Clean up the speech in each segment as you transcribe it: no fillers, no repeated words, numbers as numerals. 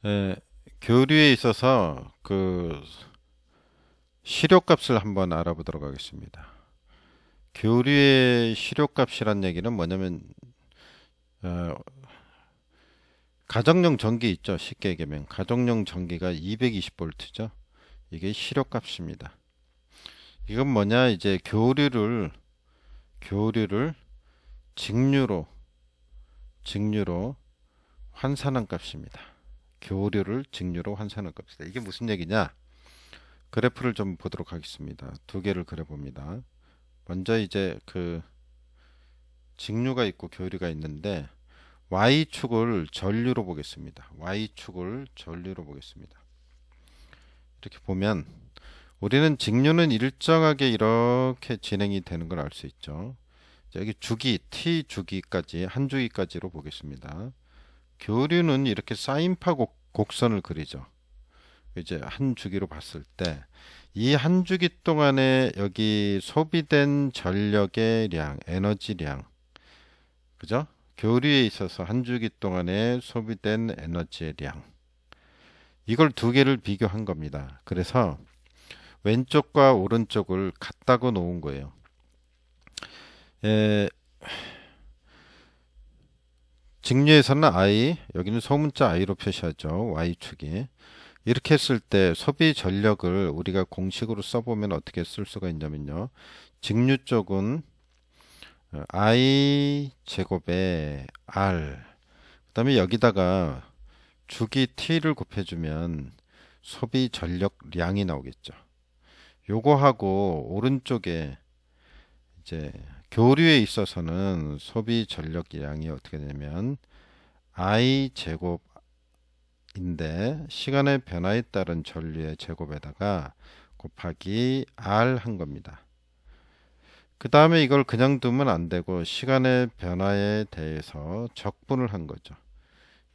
에, 교류에 있어서 그 실효값을 한번 알아보도록 하겠습니다. 교류의 실효값이란 얘기는 뭐냐면 어, 가정용 전기 있죠. 쉽게 얘기하면 가정용 전기가 220V죠. 이게 실효값입니다. 이건 뭐냐 이제 교류를 직류로 환산한 값입니다. 교류를 직류로 환산한 값이다. 이게 무슨 얘기냐? 그래프를 좀 보도록 하겠습니다. 두 개를 그려봅니다. 먼저 이제 그 직류가 있고 교류가 있는데 Y축을 전류로 보겠습니다. Y축을 전류로 보겠습니다. 이렇게 보면 우리는 직류는 일정하게 이렇게 진행이 되는 걸 알 수 있죠. 여기 주기, T 주기까지 한 주기까지로 보겠습니다. 교류는 이렇게 사인파 곡선을 그리죠. 이제 한 주기로 봤을 때 이 한 주기 동안에 여기 소비된 전력의 량, 에너지량, 그죠? 교류에 있어서 한 주기 동안에 소비된 에너지의 량. 이걸 두 개를 비교한 겁니다. 그래서 왼쪽과 오른쪽을 같다고 놓은 거예요. 에, 직류에서는 I, 여기는 소문자 I로 표시하죠. Y축이. 이렇게 했을 때 소비 전력을 우리가 공식으로 써보면 어떻게 쓸 수가 있냐면요. 직류 쪽은 I 제곱에 R, 그 다음에 여기다가 주기 T를 곱해주면 소비 전력량이 나오겠죠. 요거하고 오른쪽에 이제 교류에 있어서는 소비 전력량이 어떻게 되냐면 I 제곱인데 시간의 변화에 따른 전류의 제곱에다가 곱하기 R 한 겁니다. 그 다음에 이걸 그냥 두면 안 되고 시간의 변화에 대해서 적분을 한 거죠.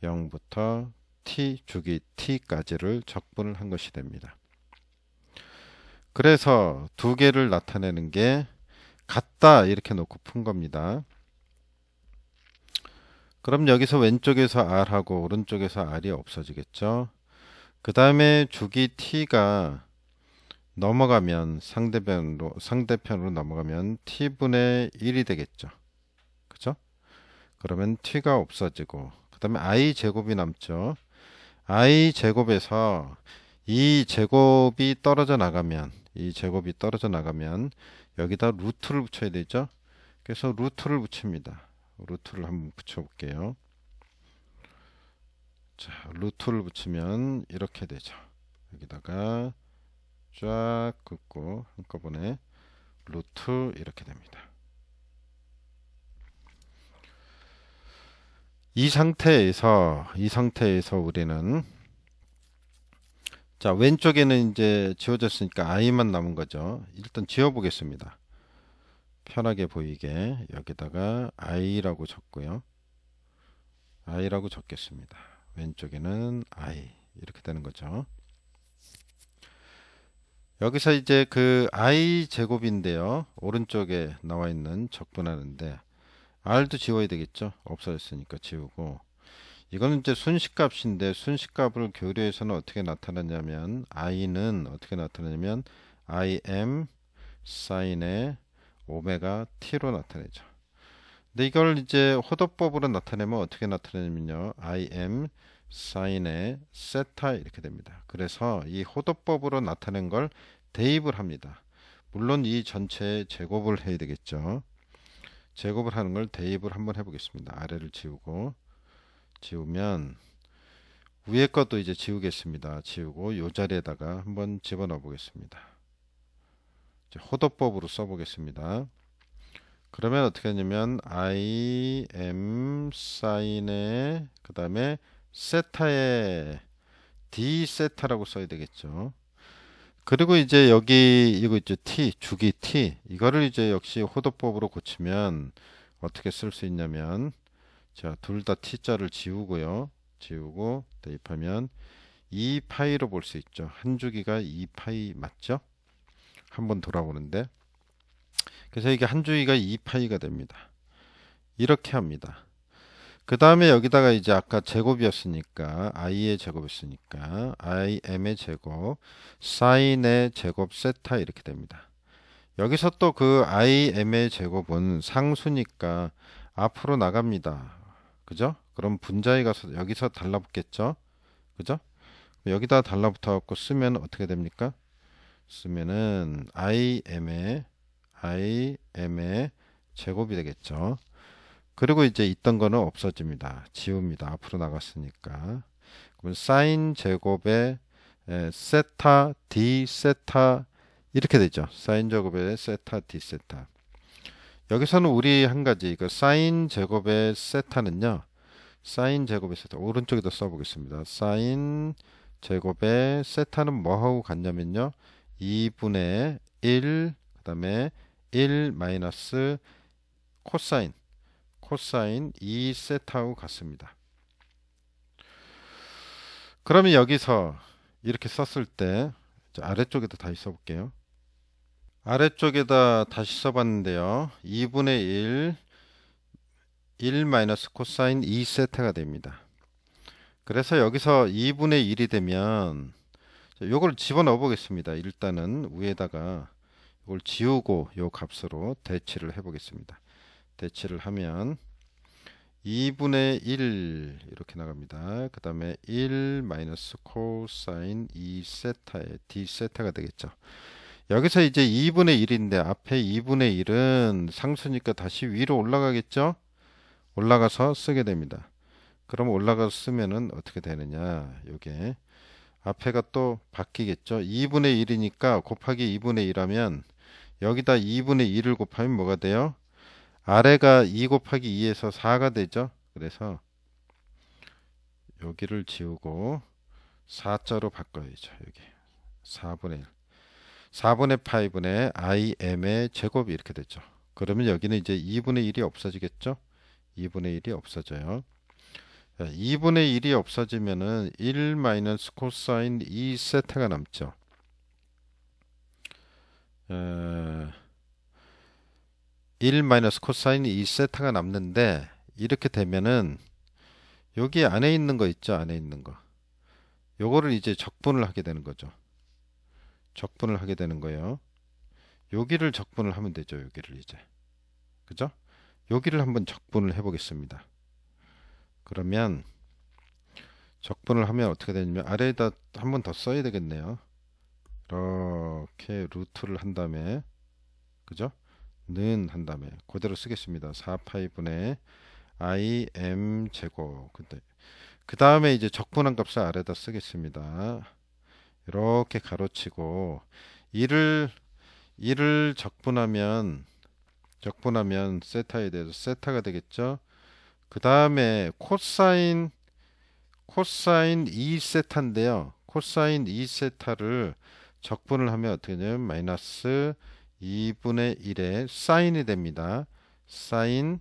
0부터 t 주기 t까지를 적분을 한 것이 됩니다. 그래서 두 개를 나타내는 게 같다 이렇게 놓고 푼 겁니다. 그럼 여기서 왼쪽에서 R하고 오른쪽에서 R이 없어지겠죠. 그 다음에 주기 t가 넘어가면 상대편으로 넘어가면 t분의 1이 되겠죠. 그죠? 그러면 t가 없어지고 그 다음에 I 제곱이 남죠. I 제곱에서 이 제곱이 떨어져 나가면 여기다 루트를 붙여야 되죠. 그래서 루트를 붙입니다. 루트를 한번 붙여 볼게요. 자, 루트를 붙이면 이렇게 되죠. 여기다가 쫙 긋고 한꺼번에 루트 이렇게 됩니다. 이 상태에서 우리는 자, 왼쪽에는 이제 지워졌으니까 i만 남은 거죠. 일단 지워 보겠습니다. 편하게 보이게 여기다가 i라고 적고요. i라고 적겠습니다. 왼쪽에는 i 이렇게 되는 거죠. 여기서 이제 그 i 제곱인데요. 오른쪽에 나와 있는 적분하는데 r도 지워야 되겠죠. 없어졌으니까 지우고 이거는 이제 순식값인데 순식값을 교류에서는 어떻게 나타나냐면 i는 어떻게 나타나냐면 im 사인의 오메가 t로 나타내죠. 근데 이걸 이제 호도법으로 나타내면 어떻게 나타내냐면요. im 사인의 세타 이렇게 됩니다. 그래서 이 호도법으로 나타낸 걸 대입을 합니다. 물론 이 전체에 제곱을 해야 되겠죠. 제곱을 하는 걸 대입을 한번 해보겠습니다. 아래를 지우면 위에 것도 이제 지우겠습니다. 지우고 요 자리에다가 한번 집어넣어 보겠습니다. 호도법으로 써보겠습니다. 그러면 어떻게 하냐면 im 사인의 그 다음에 세타의 d 세타라고 써야 되겠죠. 그리고 이제 여기 이거 있죠. t 주기 t 이거를 이제 역시 호도법으로 고치면 어떻게 쓸 수 있냐면 자, 둘 다 t자를 지우고요. 지우고 대입하면 2파이로 볼 수 있죠. 한 주기가 2파이 맞죠? 한번 돌아오는데 그래서 이게 한 주기가 2파이가 됩니다. 이렇게 합니다. 그 다음에 여기다가 이제 아까 제곱이었으니까 i의 제곱이었으니까 im의 제곱 사인의 제곱 세타 이렇게 됩니다. 여기서 또 그 im의 제곱은 상수니까 앞으로 나갑니다. 그죠? 그럼 분자에 가서 여기서 달라붙겠죠? 그죠? 여기다 달라붙어 갖고 쓰면 어떻게 됩니까? 쓰면은 im의 제곱이 되겠죠. 그리고 이제 있던 거는 없어집니다. 지웁니다. 앞으로 나갔으니까. 그럼 사인 제곱의 세타 d 세타 이렇게 되죠. 사인 제곱의 세타 d 세타. 여기서는 우리 한 가지 그 사인 제곱의 세타는요. 사인 제곱의 세타 오른쪽에다 써보겠습니다. 사인 제곱의 세타는 뭐하고 같냐면요. 2분의 1 그다음에 1 마이너스 코사인 2세타하고 같습니다. 그러면 여기서 이렇게 썼을 때 아래쪽에다 다시 써볼게요. 아래쪽에다 다시 써봤는데요. 2분의 1 마이너스 코사인 2세타가 됩니다. 그래서 여기서 2분의 1이 되면 요걸 집어넣어 보겠습니다. 일단은 위에다가 이걸 지우고 요 값으로 대치를 해 보겠습니다. 대치를 하면 2분의 1 이렇게 나갑니다. 그 다음에 1 마이너스 코사인 2세타의 d세타가 되겠죠. 여기서 이제 2분의 1인데 앞에 2분의 1은 상수니까 다시 위로 올라가겠죠. 올라가서 쓰게 됩니다. 그럼 올라가서 쓰면은 어떻게 되느냐. 요게 앞에가 또 바뀌겠죠. 2분의 1이니까 곱하기 2분의 1하면 여기다 2분의 1을 곱하면 뭐가 돼요? 아래가 2 곱하기 2에서 4가 되죠. 그래서 여기를 지우고 4자로 바꿔야죠. 여기 4분의 1 4분의 8분의 im의 제곱이 이렇게 되죠. 그러면 여기는 이제 2분의 1이 없어지겠죠. 2분의 1이 없어져요. 2분의 1이 없어지면은 1 마이너스 코사인 2세타가 남죠. 1 마이너스 코사인 2세타가 남는데 이렇게 되면은 여기 안에 있는 거 있죠. 안에 있는 거. 요거를 이제 적분을 하게 되는 거죠. 적분을 하게 되는 거예요. 여기를 적분을 하면 되죠. 여기를 이제. 그죠? 여기를 한번 적분을 해 보겠습니다. 그러면 적분을 하면 어떻게 되냐면 아래에다 한 번 더 써야 되겠네요. 이렇게 루트를 한 다음에 그죠? 는 한 다음에 그대로 쓰겠습니다. 4파이분의 im 제곱. 그 다음에 이제 적분한 값을 아래다 쓰겠습니다. 이렇게 가로치고 1을 적분하면 세타에 대해서 세타가 되겠죠. 그 다음에 코사인 2세타인데요. 코사인 2세타를 적분을 하면 어떻게 되냐면 마이너스 2분의 1의 사인이 됩니다. 사인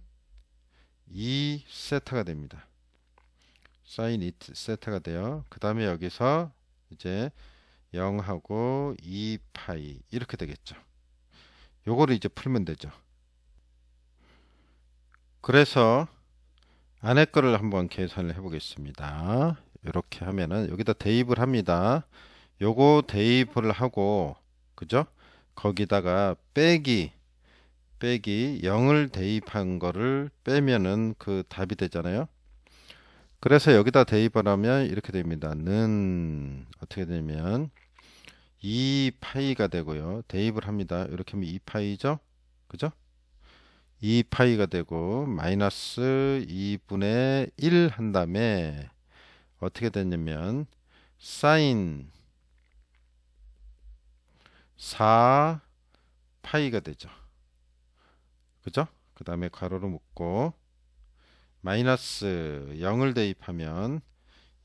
2세타가 됩니다. 사인 2세타가 돼요. 그 다음에 여기서 이제 0하고 2파이 이렇게 되겠죠. 요거를 이제 풀면 되죠. 그래서 안에 거를 한번 계산을 해 보겠습니다. 이렇게 하면은 여기다 대입을 합니다. 요거 대입을 하고 그죠? 거기다가 빼기 0을 대입한 거를 빼면은 그 답이 되잖아요. 그래서 여기다 대입을 하면 이렇게 됩니다. 는 어떻게 되면 2파이가 되고요. 대입을 합니다. 이렇게 하면 2파이죠. 그죠? 2파이가 되고 마이너스 2분의 1 한 다음에 어떻게 되냐면 사인 4파이가 되죠. 그죠? 그 다음에 괄호로 묶고 마이너스 0을 대입하면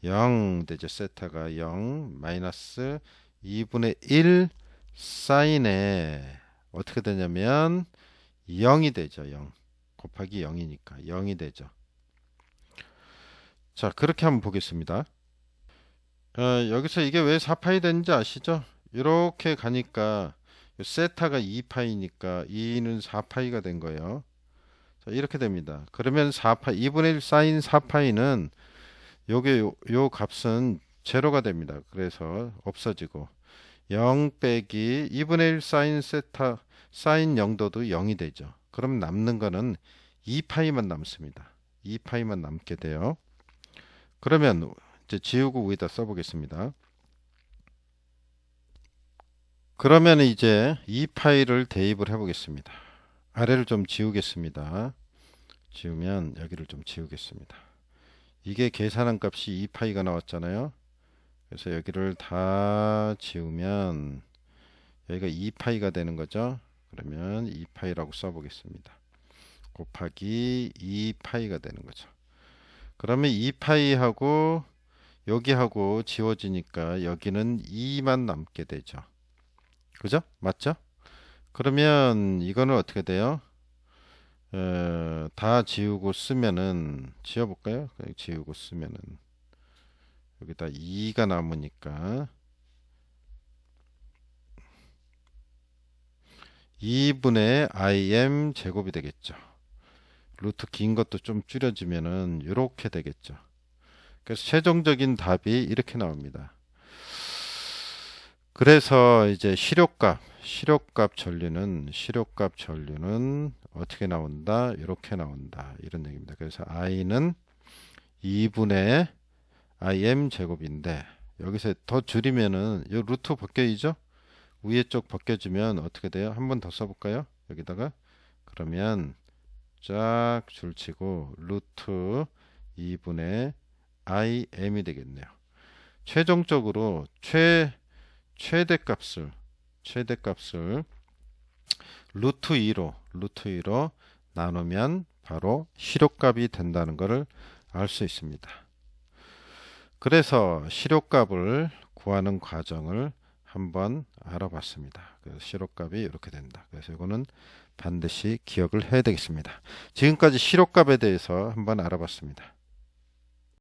0 되죠. 세타가 0 마이너스 2분의 1 사인에 어떻게 되냐면 0이 되죠. 0 곱하기 0이니까 0이 되죠. 자, 그렇게 한번 보겠습니다. 여기서 이게 왜 4파이 되는지 아시죠? 이렇게 가니까 세타가 2파이니까 2는 4파이가 된 거예요. 자, 이렇게 됩니다. 그러면 4파이 2분의 1 사인 4파이는 요게 요 값은 제로가 됩니다. 그래서 없어지고 0 빼기 2분의 1 사인 세타 사인 0도도 0이 되죠. 그럼 남는 거는 2파이만 남습니다. 2파이만 남게 돼요. 그러면 이제 지우고 위에다 써보겠습니다. 그러면 이제 2파이를 대입을 해보겠습니다. 아래를 좀 지우겠습니다. 지우면 여기를 좀 지우겠습니다. 이게 계산한 값이 2파이가 나왔잖아요. 그래서 여기를 다 지우면 여기가 2파이가 되는 거죠. 그러면 2파이라고 써보겠습니다. 곱하기 2파이가 되는 거죠. 그러면 2파이하고 여기하고 지워지니까 여기는 2만 남게 되죠. 그죠? 맞죠? 그러면 이거는 어떻게 돼요? 다 지우고 쓰면은 지워볼까요? 지우고 쓰면은 여기다 2가 남으니까 2분의 im 제곱이 되겠죠. 루트 긴 것도 좀 줄여지면은 이렇게 되겠죠. 그래서 최종적인 답이 이렇게 나옵니다. 그래서 이제 실효값 전류는 어떻게 나온다? 이렇게 나온다. 이런 얘기입니다. 그래서 i는 2분의 im 제곱인데 여기서 더 줄이면은 이 루트 벗겨지죠? 위에 쪽 벗겨지면 어떻게 돼요? 한 번 더 써볼까요? 여기다가 그러면 쫙 줄치고 루트 2분의 im이 되겠네요. 최종적으로 최대값을 루트 2로 나누면 바로 실효값이 된다는 것을 알 수 있습니다. 그래서 실효값을 구하는 과정을 한번 알아봤습니다. 그래서 실효값이 이렇게 된다. 그래서 이거는 반드시 기억을 해야 되겠습니다. 지금까지 실효값에 대해서 한번 알아봤습니다.